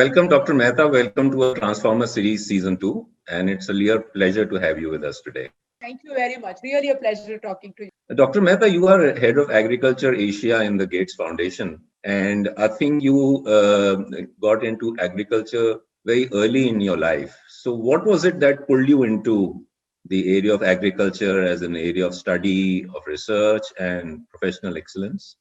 Welcome, Dr. Mehta. Welcome to our Transformer Series Season 2. And it's a real pleasure to have you with us today. Thank you very much. Really a pleasure talking to you. Dr. Mehta, you are Head of Agriculture Asia in the Gates Foundation. And I think you got into agriculture very early in your life. So what was it that pulled you into the area of agriculture as an area of study, of research, and professional excellence?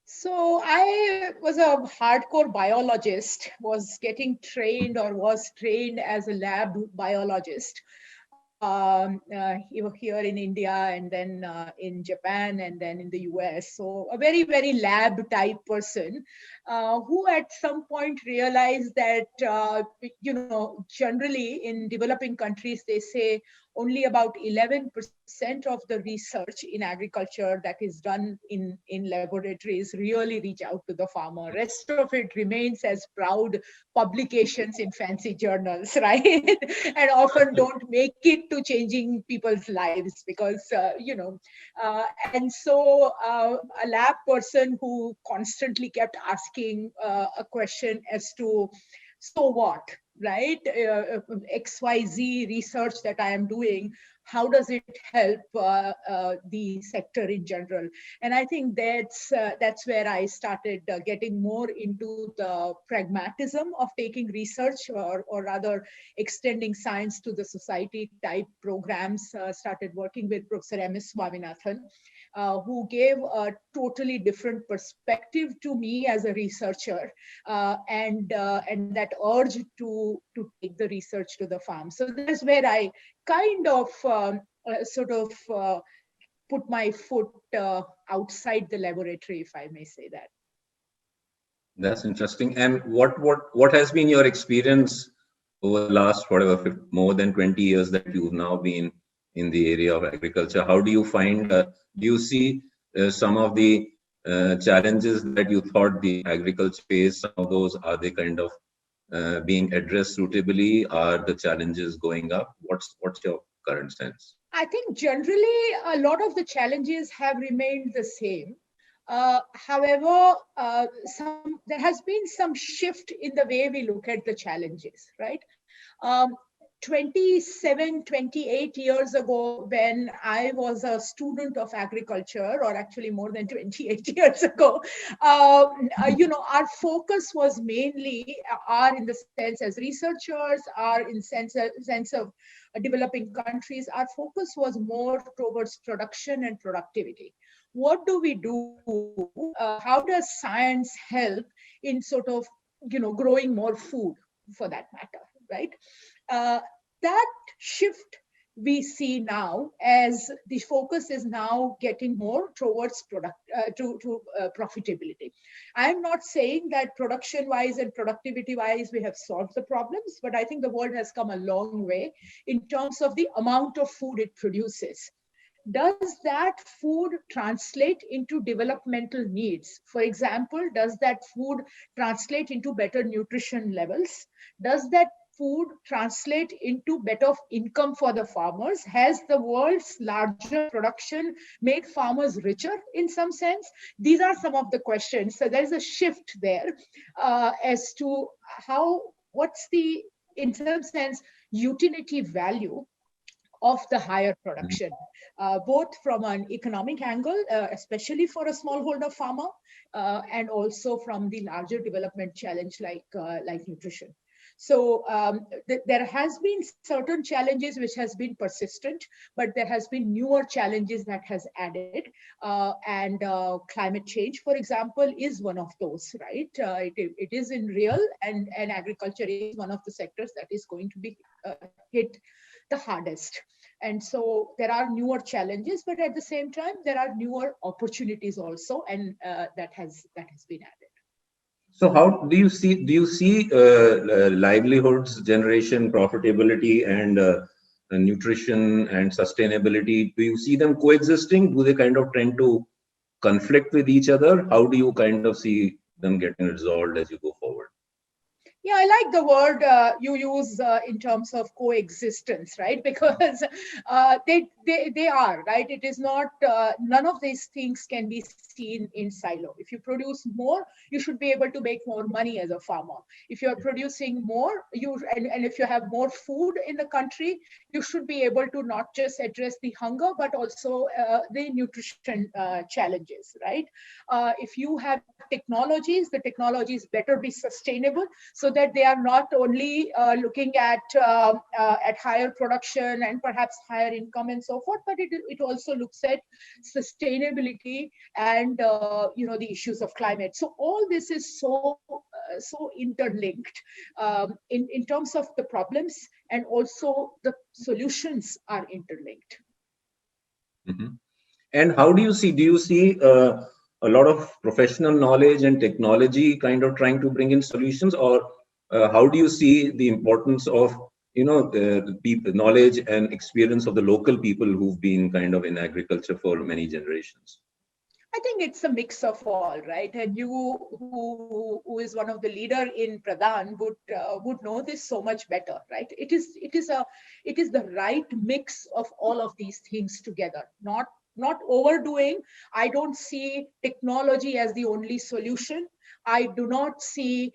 So I was a hardcore biologist, was getting trained or was trained as a lab biologist. Here in India and then in Japan and then in the US. So a very, very lab type person who at some point realized that, generally in developing countries, they say only about 11% of the research in agriculture that is done in laboratories really reach out to the farmer. Rest of it remains as proud publications in fancy journals, right? And often don't make it to changing people's lives because, and so a lab person who constantly kept asking a question as to, so what, right? XYZ research that I am doing, how does it help the sector in general? And I think that's where I started getting more into the pragmatism of taking research or rather extending science to the society type programs. Started working with Professor M.S. Swaminathan, who gave a totally different perspective to me as a researcher, and that urge to take the research to the farm. So that's where I kind of put my foot outside the laboratory, if I may say that. That's interesting. And what has been your experience over the last more than 20 years that you've now been in the area of agriculture? How do you find? Do you see some of the challenges that you thought the agriculture faced? Some of those, are they kind of being addressed suitably? Are the challenges going up? What's your current sense? I think generally a lot of the challenges have remained the same. However, there has been some shift in the way we look at the challenges, right? 27, 28 years ago, when I was a student of agriculture, or actually more than 28 years ago, our focus was mainly, are in the sense as researchers, are in sense of developing countries, our focus was more towards production and productivity. What do we do? How does science help in sort of, growing more food for that matter, right? That shift we see now as the focus is now getting more towards profitability. I'm not saying that production wise and productivity wise we have solved the problems, but I think the world has come a long way in terms of the amount of food it produces. Does that food translate into developmental needs? For example, does that food translate into better nutrition levels? Does that food translate into better income for the farmers? Has the world's larger production made farmers richer in some sense? These are some of the questions. So there's a shift there as to what's the, in some sense, utility value of the higher production, both from an economic angle, especially for a smallholder farmer, and also from the larger development challenge like nutrition. So there has been certain challenges which has been persistent, but there has been newer challenges that has added, and climate change, for example, is one of those, right? It is in real, and agriculture is one of the sectors that is going to be hit the hardest. And so there are newer challenges, but at the same time, there are newer opportunities also, and that has been added. So how do you see livelihoods generation, profitability, and nutrition and sustainability? Do you see them coexisting? Do they kind of tend to conflict with each other? How do you kind of see them getting resolved as you go forward? Yeah, I like the word you use in terms of coexistence, right? Because they are, right? It is not, none of these things can be seen in silo. If you produce more, you should be able to make more money as a farmer. If you're producing more, and if you have more food in the country, you should be able to not just address the hunger, but also the nutrition challenges, right? If you have technologies, the technologies better be sustainable, so that they are not only looking at higher production and perhaps higher income and so forth, but it also looks at sustainability and the issues of climate. So all this is so interlinked in terms of the problems, and also the solutions are interlinked. Mhm. And how do you see a lot of professional knowledge and technology kind of trying to bring in solutions, or how do you see the importance of, the people, knowledge and experience of the local people who've been kind of in agriculture for many generations? I think it's a mix of all, right? And you, who is one of the leader in Pradhan, would know this so much better, right? It is the right mix of all of these things together, not overdoing. I don't see technology as the only solution. I do not see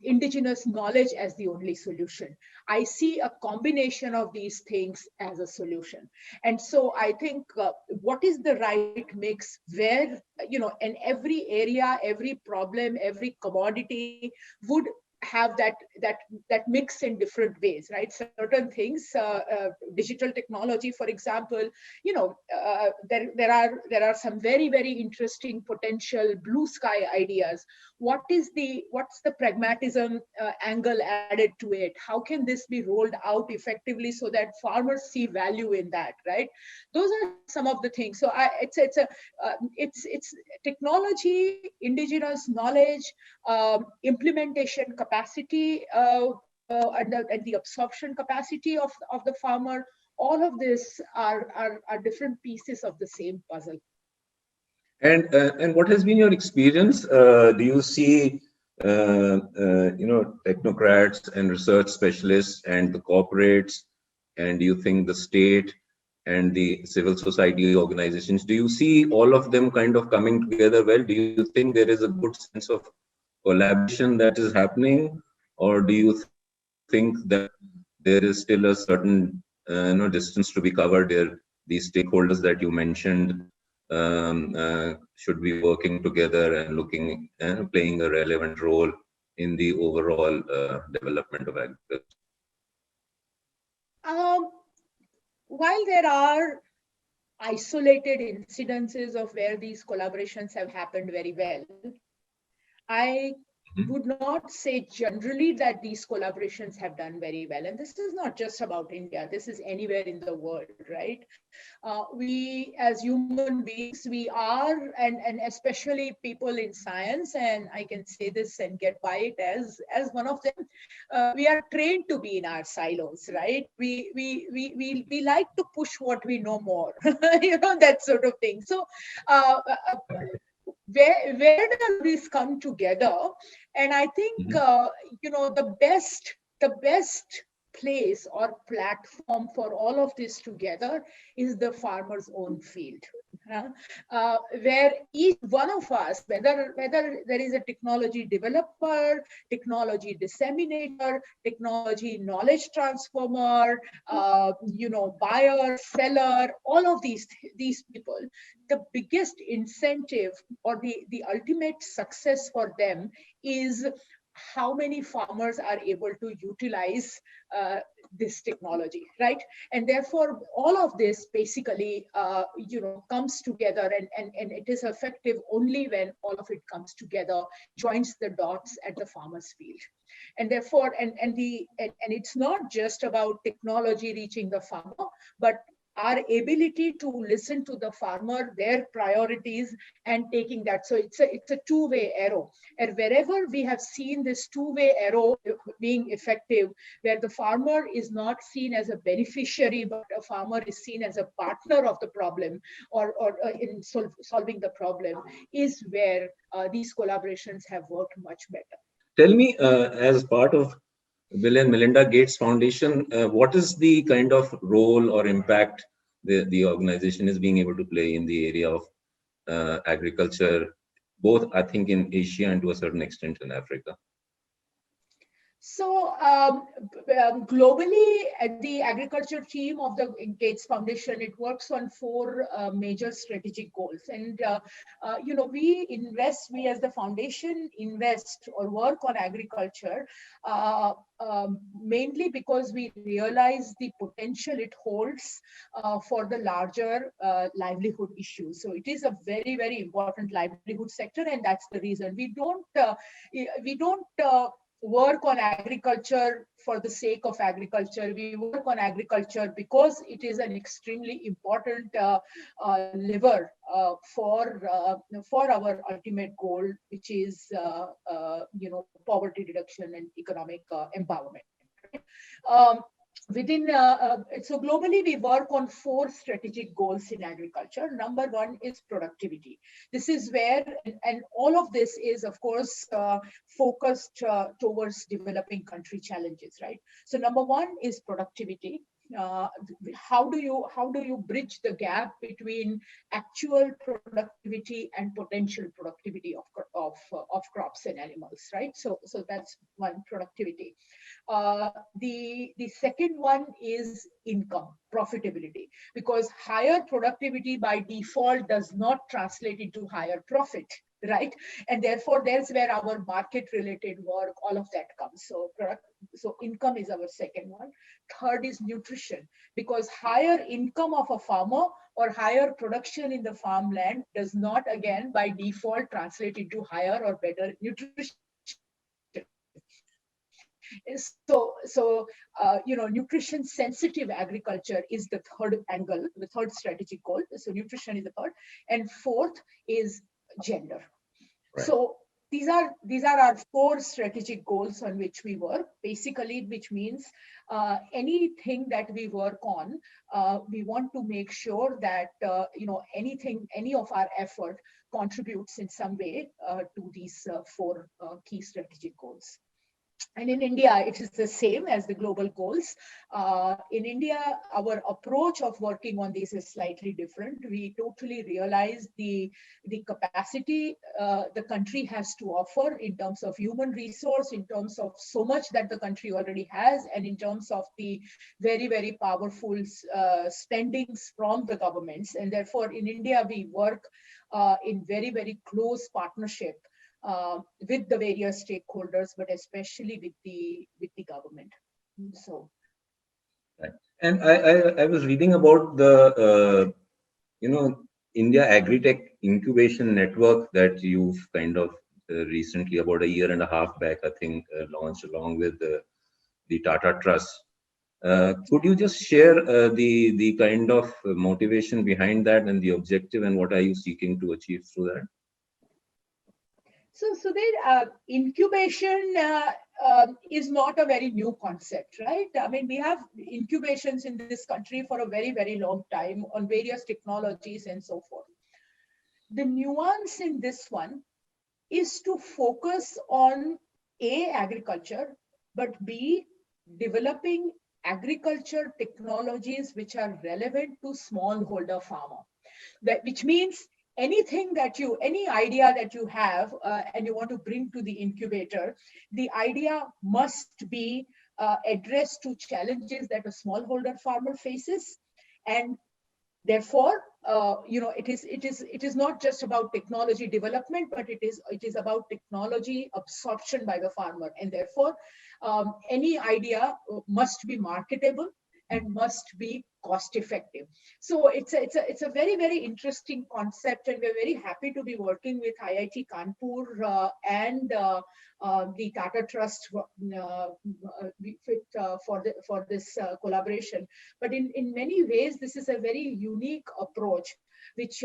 indigenous knowledge as the only solution. I see a combination of these things as a solution. And so I think what is the right mix, where, in every area, every problem, every commodity would have that mix in different ways, right? Certain things, digital technology, for example, there are some very, very interesting potential blue sky ideas. What's the pragmatism angle added to it? How can this be rolled out effectively so that farmers see value in that, right? Those are some of the things. So it's technology, indigenous knowledge, implementation capacity, and the absorption capacity of the farmer. All of this are different pieces of the same puzzle. And what has been your experience? Do you see technocrats and research specialists and the corporates, and do you think the state and the civil society organizations, do you see all of them kind of coming together well? Do you think there is a good sense of collaboration that is happening, or do you think that there is still a certain distance to be covered there? These stakeholders that you mentioned should be working together and looking and playing a relevant role in the overall development of agriculture. Um, while there are isolated incidences of where these collaborations have happened very well, I would not say generally that these collaborations have done very well. And this is not just about India, this is anywhere in the world, right? We as human beings, we are, and especially people in science, and I can say this and get by it as one of them, we are trained to be in our silos, right? We like to push what we know more, that sort of thing. So where do these come together? And I think the best place or platform for all of this together is the farmer's own field, where each one of us, whether there is a technology developer, technology disseminator, technology knowledge transformer, buyer, seller, all of these people, the biggest incentive or the ultimate success for them is how many farmers are able to utilize this technology, right? And therefore, all of this basically, comes together, and it is effective only when all of it comes together, joins the dots at the farmer's field. And therefore, and it's not just about technology reaching the farmer, but our ability to listen to the farmer, their priorities, and taking that. So it's a two-way arrow. And wherever we have seen this two-way arrow being effective, where the farmer is not seen as a beneficiary, but a farmer is seen as a partner of the problem, or in solving the problem, is where these collaborations have worked much better. Tell me, as part of Bill and Melinda Gates Foundation, what is the kind of role or impact the organization is being able to play in the area of agriculture, both I think in Asia and to a certain extent in Africa? So globally, at the agriculture team of the Gates Foundation, it works on four major strategic goals. And, we as the foundation invest or work on agriculture mainly because we realize the potential it holds for the larger livelihood issues. So it is a very, very important livelihood sector, and that's the reason we don't work on agriculture for the sake of agriculture. We work on agriculture because it is an extremely important lever for our ultimate goal, which is poverty reduction and economic empowerment. So globally, we work on four strategic goals in agriculture. Number one is productivity. This is where, and all of this is, of course, focused towards developing country challenges, right? So number one is productivity. How do you bridge the gap between actual productivity and potential productivity of crops and animals, right? So that's one, productivity. The second one is income, profitability, because higher productivity by default does not translate into higher profit, right? And therefore, that's where our market-related work, all of that comes. So income is our second one. Third is nutrition, because higher income of a farmer or higher production in the farmland does not, again, by default, translate into higher or better nutrition. So nutrition sensitive agriculture is the third angle, the third strategic goal. So nutrition is the third, and fourth is gender. Right. So these are our four strategic goals on which we work, basically, which means anything that we work on, we want to make sure that any of our effort contributes in some way to these four key strategic goals. And in India, it is the same as the global goals. In India, our approach of working on this is slightly different. We totally realize the capacity the country has to offer in terms of human resource, in terms of so much that the country already has, and in terms of the very, very powerful spendings from the governments. And therefore, in India, we work in very, very close partnership with the various stakeholders, but especially with the government. So, right. And I was reading about the India Agritech Incubation Network that you've kind of recently, about a year and a half back, I think, launched along with the Tata Trust. Could you just share the kind of motivation behind that and the objective, and what are you seeking to achieve through that? So the incubation is not a very new concept, right? I mean, we have incubations in this country for a very, very long time on various technologies and so forth. The nuance in this one is to focus on A, agriculture, but B, developing agriculture technologies which are relevant to smallholder farmer. Which means any idea that you have and you want to bring to the incubator, the idea must be addressed to challenges that a smallholder farmer faces. And therefore, it is not just about technology development, but it is about technology absorption by the farmer. And therefore, any idea must be marketable and must be cost effective. So it's a very, very interesting concept, and we're very happy to be working with IIT Kanpur and the Tata Trust for this collaboration. But in many ways, this is a very unique approach, which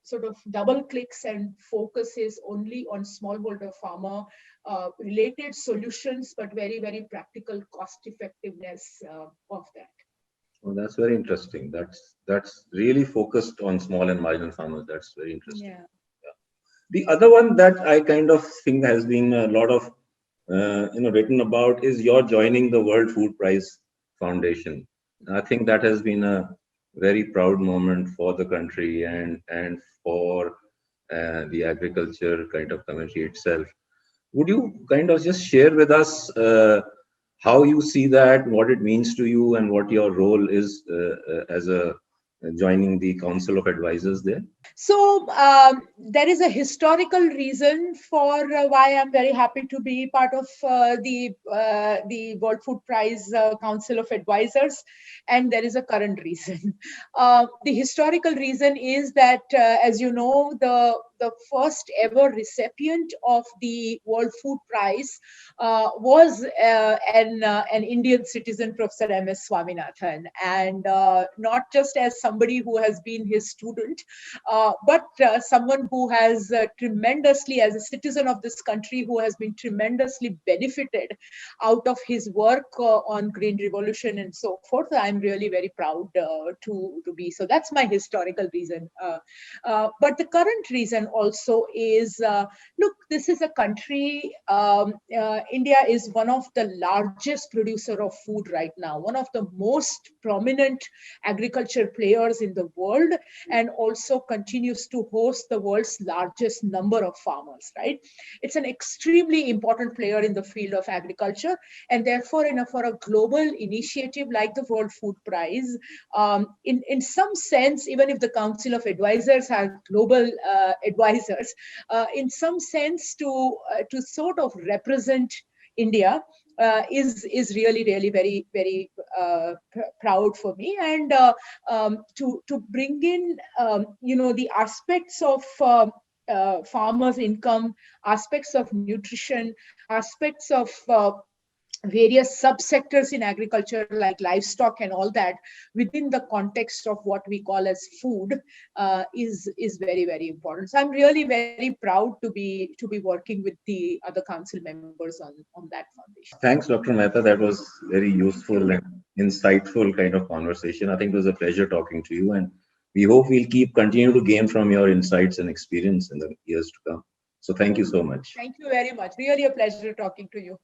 sort of double clicks and focuses only on smallholder farmer related solutions, but very, very practical cost effectiveness of that. Well, that's very interesting. That's really focused on small and marginal farmers. That's very interesting. Yeah. The other one that I kind of think has been a lot of written about is your joining the World Food Prize Foundation. I think that has been a very proud moment for the country and for the agriculture kind of community itself. Would you kind of just share with us how you see that, what it means to you, and what your role is as a joining the Council of Advisors there? So there is a historical reason for why I'm very happy to be part of the World Food Prize Council of Advisors, and there is a current reason. The historical reason is that, as you know, the first ever recipient of the World Food Prize was an Indian citizen, Professor M.S. Swaminathan, and not just as somebody who has been his student, but someone who has tremendously, as a citizen of this country, who has been tremendously benefited out of his work on green revolution and so forth. I'm really very proud to be. So that's my historical reason. But the current reason also is, look, this is a country, India is one of the largest producer of food right now, one of the most prominent agriculture players in the world, and also continues to host the world's largest number of farmers, right? It's an extremely important player in the field of agriculture, and therefore, for a global initiative like the World Food Prize, in some sense, even if the Council of Advisors are global advisors, in some sense, to sort of represent India is really very proud for me, and to bring in the aspects of farmers' income, aspects of nutrition, aspects of various subsectors in agriculture like livestock and all that within the context of what we call as food is very important. So I'm really very proud to be working with the other council members on that foundation. Thanks, Dr. Mehta. That was very useful and insightful kind of conversation. I think it was a pleasure talking to you, and we hope we'll continue to gain from your insights and experience in the years to come. So thank you so much. Thank you very much. Really a pleasure talking to you.